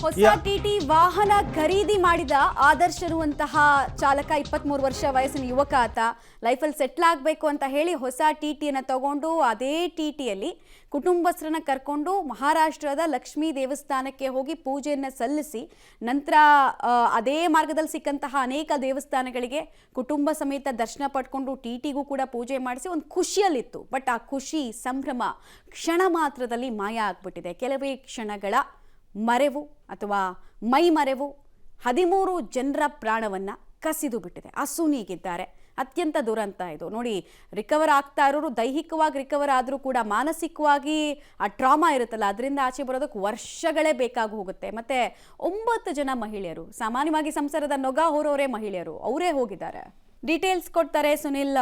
ಹೊಸ ಟಿಟಿ ವಾಹನ ಖರೀದಿ ಮಾಡಿದ ಆದರ್ಶ್ ಅನ್ನುವಂತಹ ಚಾಲಕ 23 ವರ್ಷ ವಯಸ್ಸಿನ ಯುವಕ ಆತ ಲೈಫಲ್ಲಿ ಸೆಟ್ಲ್ ಆಗಬೇಕು ಅಂತ ಹೇಳಿ ಹೊಸ ಟಿಟಿಯನ್ನು ತಗೊಂಡು ಅದೇ ಟಿಟಿಯಲ್ಲಿ ಕುಟುಂಬಸ್ಥರನ್ನ ಕರ್ಕೊಂಡು ಮಹಾರಾಷ್ಟ್ರದ ಲಕ್ಷ್ಮೀ ದೇವಸ್ಥಾನಕ್ಕೆ ಹೋಗಿ ಪೂಜೆಯನ್ನು ಸಲ್ಲಿಸಿ ನಂತರ ಅದೇ ಮಾರ್ಗದಲ್ಲಿ ಸಿಕ್ಕಂತಹ ಅನೇಕ ದೇವಸ್ಥಾನಗಳಿಗೆ ಕುಟುಂಬ ಸಮೇತ ದರ್ಶನ ಪಡ್ಕೊಂಡು ಟಿಟಿಗೂ ಕೂಡ ಪೂಜೆ ಮಾಡಿಸಿ ಒಂದು ಖುಷಿಯಲ್ಲಿತ್ತು. ಬಟ್ ಆ ಖುಷಿ ಸಂಭ್ರಮ ಕ್ಷಣ ಮಾತ್ರದಲ್ಲಿ ಮಾಯ ಆಗ್ಬಿಟ್ಟಿದೆ. ಕೆಲವೇ ಕ್ಷಣಗಳ ಮರೆವು ಅಥವಾ ಮೈ ಮರೆವು 13 ಜನರ ಪ್ರಾಣವನ್ನು ಕಸಿದು ಬಿಟ್ಟಿದೆ. ಅಸುನೀಗಿದ್ದಾರೆ. ಅತ್ಯಂತ ದುರಂತ ಇದು. ನೋಡಿ, ರಿಕವರ್ ಆಗ್ತಾ ಇರೋರು ದೈಹಿಕವಾಗಿ ರಿಕವರ್ ಆದರೂ ಕೂಡ ಮಾನಸಿಕವಾಗಿ ಆ ಟ್ರಾಮಾ ಇರುತ್ತಲ್ಲ, ಅದರಿಂದ ಆಚೆ ಬರೋದಕ್ಕೆ ವರ್ಷಗಳೇ ಬೇಕಾಗಿ ಹೋಗುತ್ತೆ. ಮತ್ತು 9 ಜನ ಮಹಿಳೆಯರು, ಸಾಮಾನ್ಯವಾಗಿ ಸಂಸಾರದ ನೊಗ ಹೊರೋರೇ ಮಹಿಳೆಯರು, ಅವರೇ ಹೋಗಿದ್ದಾರೆ. ಡೀಟೇಲ್ಸ್ ಕೊಡ್ತಾರೆ ಸುನಿಲ್.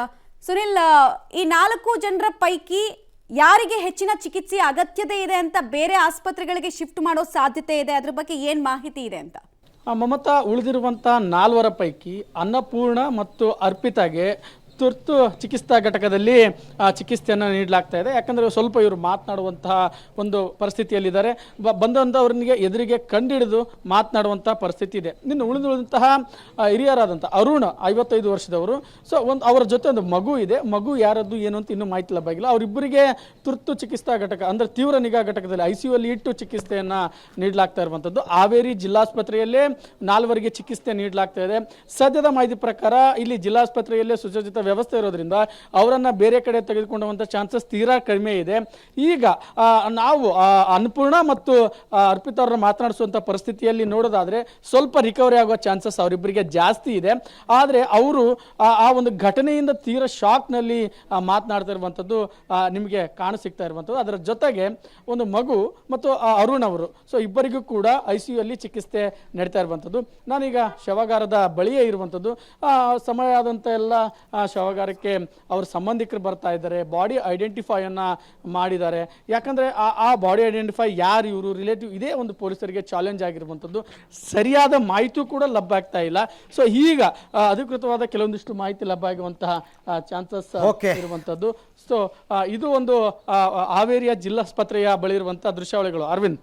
ಈ 4 ಜನರ ಪೈಕಿ ಯಾರಿಗೆ ಹೆಚ್ಚಿನ ಚಿಕಿತ್ಸೆ ಅಗತ್ಯತೆ ಇದೆ ಅಂತ ಬೇರೆ ಆಸ್ಪತ್ರೆಗಳಿಗೆ ಶಿಫ್ಟ್ ಮಾಡೋ ಸಾಧ್ಯತೆ ಇದೆ? ಅದ್ರ ಬಗ್ಗೆ ಏನು ಮಾಹಿತಿ ಇದೆ ಅಂತ? ಮಮತಾ, ಉಳಿದಿರುವಂಥ 4 ಪೈಕಿ ಅನ್ನಪೂರ್ಣ ಮತ್ತು ಅರ್ಪಿತಾಗೆ ತುರ್ತು ಚಿಕಿತ್ಸಾ ಘಟಕದಲ್ಲಿ ಚಿಕಿತ್ಸೆಯನ್ನು ನೀಡಲಾಗ್ತಾ ಇದೆ. ಯಾಕಂದರೆ ಸ್ವಲ್ಪ ಇವರು ಮಾತನಾಡುವಂತಹ ಒಂದು ಪರಿಸ್ಥಿತಿಯಲ್ಲಿದ್ದಾರೆ. ಬಂದಂಥವ್ರನಿಗೆ ಎದುರಿಗೆ ಕಂಡಿಡಿದು ಮಾತನಾಡುವಂಥ ಪರಿಸ್ಥಿತಿ ಇದೆ. ಇನ್ನು ಉಳಿದಂತಹ ಹಿರಿಯರಾದಂಥ ಅರುಣ್ 55 ವರ್ಷದವರು. ಸೊ ಅವರ ಜೊತೆ ಒಂದು ಮಗು ಇದೆ. ಮಗು ಯಾರದ್ದು ಏನು ಅಂತ ಇನ್ನೂ ಮಾಹಿತಿ ಲಭ್ಯವಾಗಿಲ್ಲ. ಅವರಿಬ್ಬರಿಗೆ ತುರ್ತು ಚಿಕಿತ್ಸಾ ಘಟಕ ಅಂದರೆ ತೀವ್ರ ನಿಗಾ ಘಟಕದಲ್ಲಿ ICU ಅಲ್ಲಿ ಇಟ್ಟು ಚಿಕಿತ್ಸೆಯನ್ನು ನೀಡಲಾಗ್ತಾ ಇರುವಂಥದ್ದು. ಹಾವೇರಿ ಜಿಲ್ಲಾಸ್ಪತ್ರೆಯಲ್ಲೇ 4ವರಿಗೆ ಚಿಕಿತ್ಸೆ ನೀಡಲಾಗ್ತಾ ಇದೆ. ಸದ್ಯದ ಮಾಹಿತಿ ಪ್ರಕಾರ ಇಲ್ಲಿ ಜಿಲ್ಲಾಸ್ಪತ್ರೆಯಲ್ಲೇ ಸುಸಜ್ಜಿತ ವ್ಯವಸ್ಥೆ ಇರೋದ್ರಿಂದ ಅವರನ್ನು ಬೇರೆ ಕಡೆ ತೆಗೆದುಕೊಳ್ಳುವಂಥ ಚಾನ್ಸಸ್ ತೀರಾ ಕಡಿಮೆ ಇದೆ. ಈಗ ನಾವು ಅನ್ನಪೂರ್ಣ ಮತ್ತು ಅರ್ಪಿತಾ ಅವರನ್ನು ಮಾತನಾಡಿಸುವಂಥ ಪರಿಸ್ಥಿತಿಯಲ್ಲಿ ನೋಡೋದಾದರೆ ಸ್ವಲ್ಪ ರಿಕವರಿ ಆಗುವ ಚಾನ್ಸಸ್ ಅವರಿಬ್ಬರಿಗೆ ಜಾಸ್ತಿ ಇದೆ. ಆದರೆ ಅವರು ಆ ಒಂದು ಘಟನೆಯಿಂದ ತೀರಾ ಶಾಕ್ನಲ್ಲಿ ಮಾತನಾಡ್ತಾ ಇರುವಂಥದ್ದು ನಿಮಗೆ ಕಾಣಸಿಗ್ತಾ ಇರುವಂಥದ್ದು. ಅದರ ಜೊತೆಗೆ ಒಂದು ಮಗು ಮತ್ತು ಅರುಣ್ ಅವರು, ಸೊ ಇಬ್ಬರಿಗೂ ಕೂಡ ICU ಅಲ್ಲಿ ಚಿಕಿತ್ಸೆ ನಡೀತಾ ಇರುವಂಥದ್ದು. ನಾನೀಗ ಶವಾಗಾರದ ಬಳಿಯೇ ಇರುವಂಥದ್ದು. ಸಮಯ ಆದಂಥ ಎಲ್ಲ ಶವಾಗಾರಕ್ಕೆ ಅವ್ರ ಸಂಬಂಧಿಕರು ಬರ್ತಾ ಇದ್ದಾರೆ. ಬಾಡಿ ಐಡೆಂಟಿಫೈಯನ್ನು ಮಾಡಿದ್ದಾರೆ. ಯಾಕಂದರೆ ಆ ಬಾಡಿ ಐಡೆಂಟಿಫೈ ಯಾರು, ಇವರು ರಿಲೇಟಿವ್, ಇದೇ ಒಂದು ಪೊಲೀಸರಿಗೆ ಚಾಲೆಂಜ್ ಆಗಿರುವಂಥದ್ದು. ಸರಿಯಾದ ಮಾಹಿತಿ ಕೂಡ ಲಭ್ಯ ಆಗ್ತಾ ಇಲ್ಲ. ಸೊ ಈಗ ಅಧಿಕೃತವಾದ ಕೆಲವೊಂದಿಷ್ಟು ಮಾಹಿತಿ ಲಭ್ಯ ಆಗುವಂತಹ ಚಾನ್ಸಸ್ ಇರುವಂಥದ್ದು. ಸೊ ಇದು ಒಂದು ಹಾವೇರಿಯ ಜಿಲ್ಲಾಸ್ಪತ್ರೆಯ ಬಳಿ ಇರುವಂತಹ ದೃಶ್ಯಾವಳಿಗಳು. ಅರವಿಂದ್.